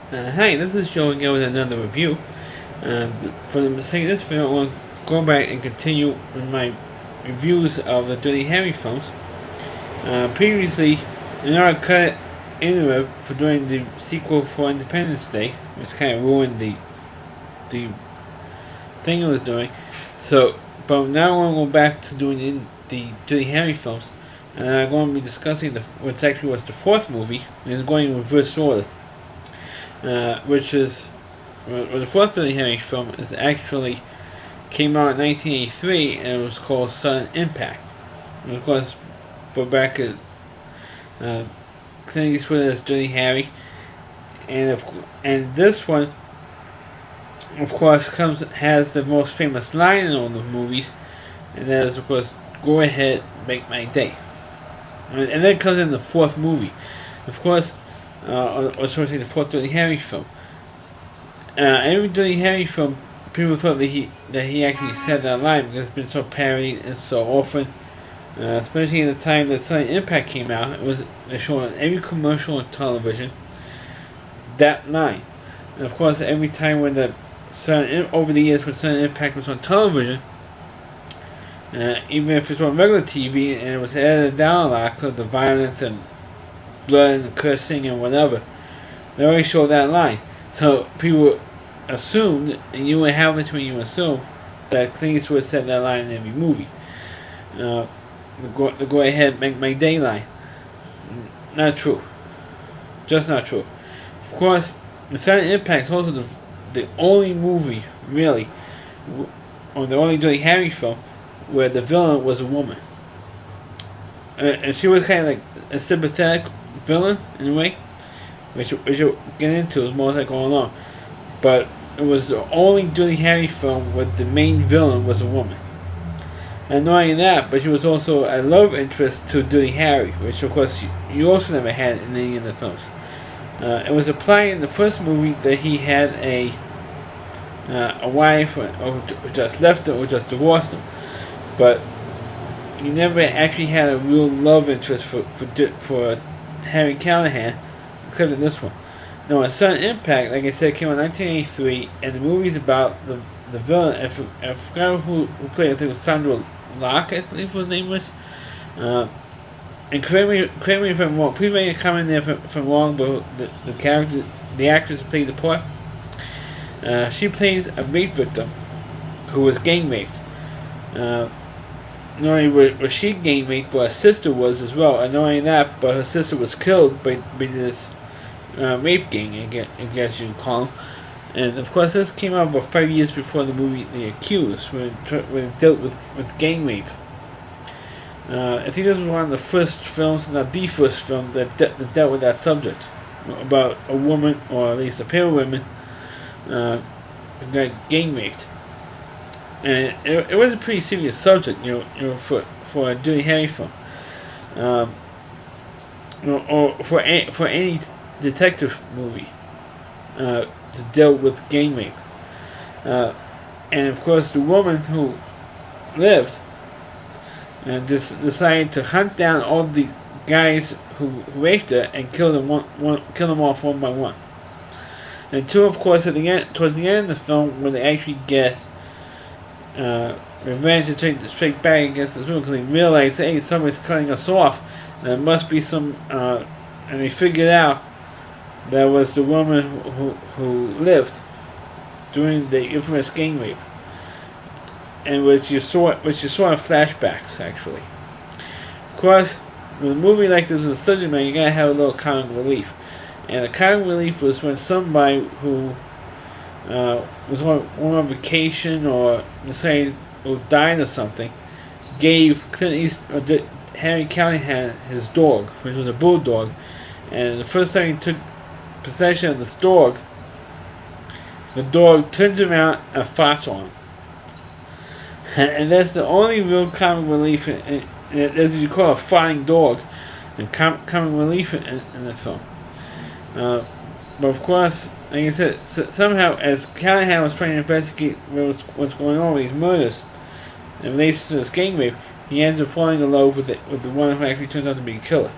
Hi, this is Joe again with another review. For the sake of this video, I want to go back and continue with my reviews of the Dirty Harry films. Previously, in order to cut it into it for doing the sequel for Independence Day, which kind of ruined the thing I was doing. But now I'm going back to doing the Dirty Harry films, and I'm going to be discussing what's actually was the fourth movie, and it's going in reverse order. Which is the fourth Dirty Harry film is actually came out in 1983 and it was called Sudden Impact. And of course, we're back at Clint Eastwood as Dirty Harry, and this one, of course, has the most famous line in all the movies, and that is of course, "Go ahead, make my day," and that comes in the fourth movie, of course. Or should I say the fourth Dirty Harry film. Every Dirty Harry film, people thought that he actually said that line because it's been so parodied and so often. Especially in the time that Sudden Impact came out, it was shown on every commercial on television. That line, and of course, every time when over the years when Sudden Impact was on television, even if it was on regular TV and it was edited down a lot because of the violence and blood and cursing and whatever, they always show that line. So people assumed, and you would have it when you assume, that Clint Eastwood said that line in every movie. The go ahead, make my day line. Not true. Just not true. Of course, the Sudden Impact is also the only movie, really, or the only Dirty Harry film, where the villain was a woman. And she was kind of like a sympathetic villain in a way, which we'll get into as more as I go along. But it was the only Dirty Harry film where the main villain was a woman. And not only that, but she was also a love interest to Dirty Harry, which of course you also never had in any of the films. It was implied in the first movie that he had a wife, or just left him, or just divorced him, but you never actually had a real love interest for Harry Callahan, except in this one. Now, in Sudden Impact, like I said, came out in 1983, and the movie's about the villain. I forgot who played. I think it was Sandra Locke, I believe her name was. And correct me if I'm wrong. Please make a comment there if I'm wrong. But the actress who played the part, she plays a rape victim who was gang raped. Not only was she gang raped, but her sister was as well. And not only that, but her sister was killed by this rape gang, I guess you'd call them. And of course, this came out about 5 years before the movie The Accused, when it dealt with gang rape. I think this was one of the first films, not the first film, that dealt with that subject, about a woman, or at least a pair of women, who got gang raped. And it was a pretty serious subject, for a Dirty Harry film, or for any detective movie to deal with gang rape. And of course, the woman who lived and decided to hunt down all the guys who raped her and kill them off one by one. And two, of course, towards the end of the film, when they actually get revenge to straight back against this woman, because they realize, hey, somebody's cutting us off, and there must be some, and they figured out that was the woman who lived during the infamous gang rape, and which you saw in flashbacks, actually. Of course, with a movie like this with a subject matter, you gotta have a little comic relief, and the comic relief was when somebody who was on vacation, or say who died or something, gave Harry Callahan his dog, which was a bulldog, and the first time he took possession of this dog, the dog turns around and farts on him. And that's the only real comic relief, as you call a farting dog, and comic relief in the film. But of course, like I said, somehow as Callahan was trying to investigate what's going on with these murders in relation to this gang rape, he ends up falling in love with the one who actually turns out to be a killer.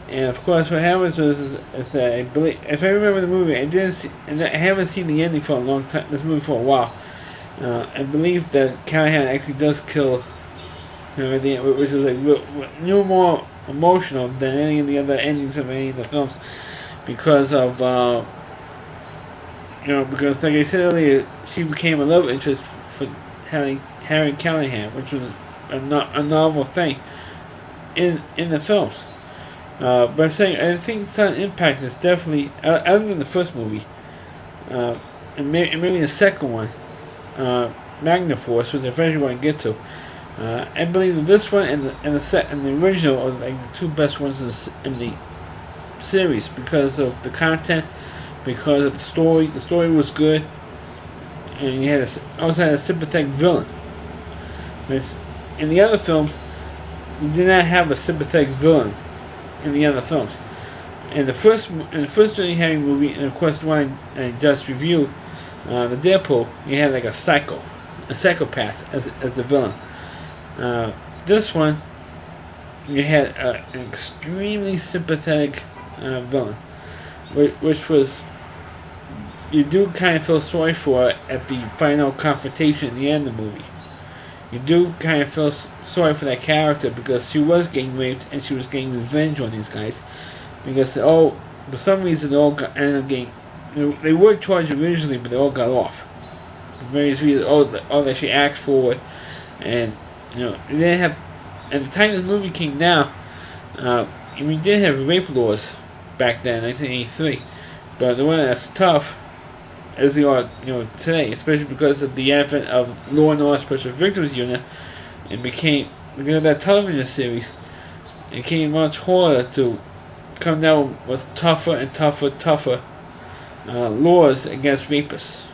And of course, what happens is that I believe, if I remember the movie, and I haven't seen the ending for a long time. This movie for a while. I believe that Callahan actually does kill him at the end, which is like more emotional than any of the other endings of any of the films, because of because like I said earlier, she became a love interest for Harry Callahan, which was a novel thing in the films. But I'm saying, I think Sudden Impact is definitely, other than the first movie, and maybe the second one, Magnaforce, which I eventually want to get to. I believe that this one and the original are like the two best ones in the series, because of the content, because of the story. The story was good, and you also had a sympathetic villain. In the other films, you did not have a sympathetic villain. In the other films, in the first Dirty Harry movie, and of course the one I just reviewed, the Deadpool, you had like a psychopath as the villain. This one, you had an extremely sympathetic villain, which was, you do kind of feel sorry for at the final confrontation at the end of the movie. You do kind of feel sorry for that character, because she was getting raped and she was getting revenge on these guys, because for some reason they all ended up getting, they were charged originally, but they all got off. The various reasons, that she asked for it, and they didn't have, at the time the movie came down, we did have rape laws back then, 1983, but the one that's tough as they are, today, especially because of the advent of Law and Order Special Victims Unit, and because of that television series, it became much harder to come down with tougher and tougher laws against rapists.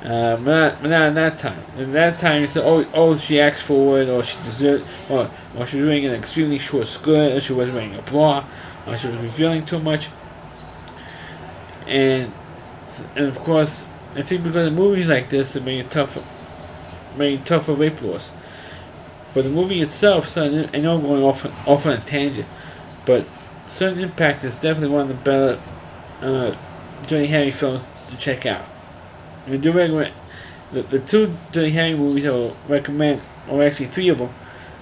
But not at that time. At that time, you said, she asked for it, or she deserved, or she was wearing an extremely short skirt, or she wasn't wearing a bra, or she was revealing too much, and of course, I think because of movies like this, it made tougher rape laws. But the movie itself, I know I'm going off on a tangent, but Sudden Impact is definitely one of the better Dirty Harry films to check out. I do recommend the two Dirty Harry movies I will recommend, or actually three of them.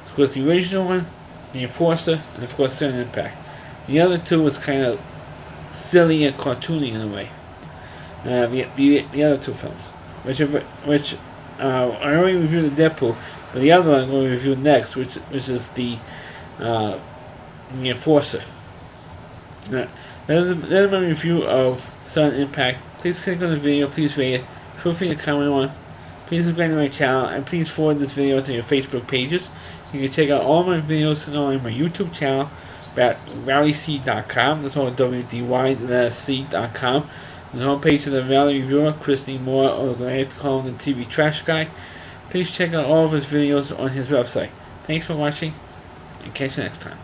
Of course, the original one, The Enforcer, and of course Sudden Impact. The other two was kind of silly and cartoony in a way. The other two films, which I already reviewed the Deadpool, but the other one I'm going to review next, which is the Enforcer. Now, that is my review of Sudden Impact. Please click on the video, please rate it, feel free to comment on it, please subscribe to my channel, and please forward this video to your Facebook pages. You can check out all my videos not only on my YouTube channel, at RowdyC.com, that's all WDY.com. The homepage of the Valley Reviewer, Christy Moore, or I like to call him the TV Trash Guy. Please check out all of his videos on his website. Thanks for watching, and catch you next time.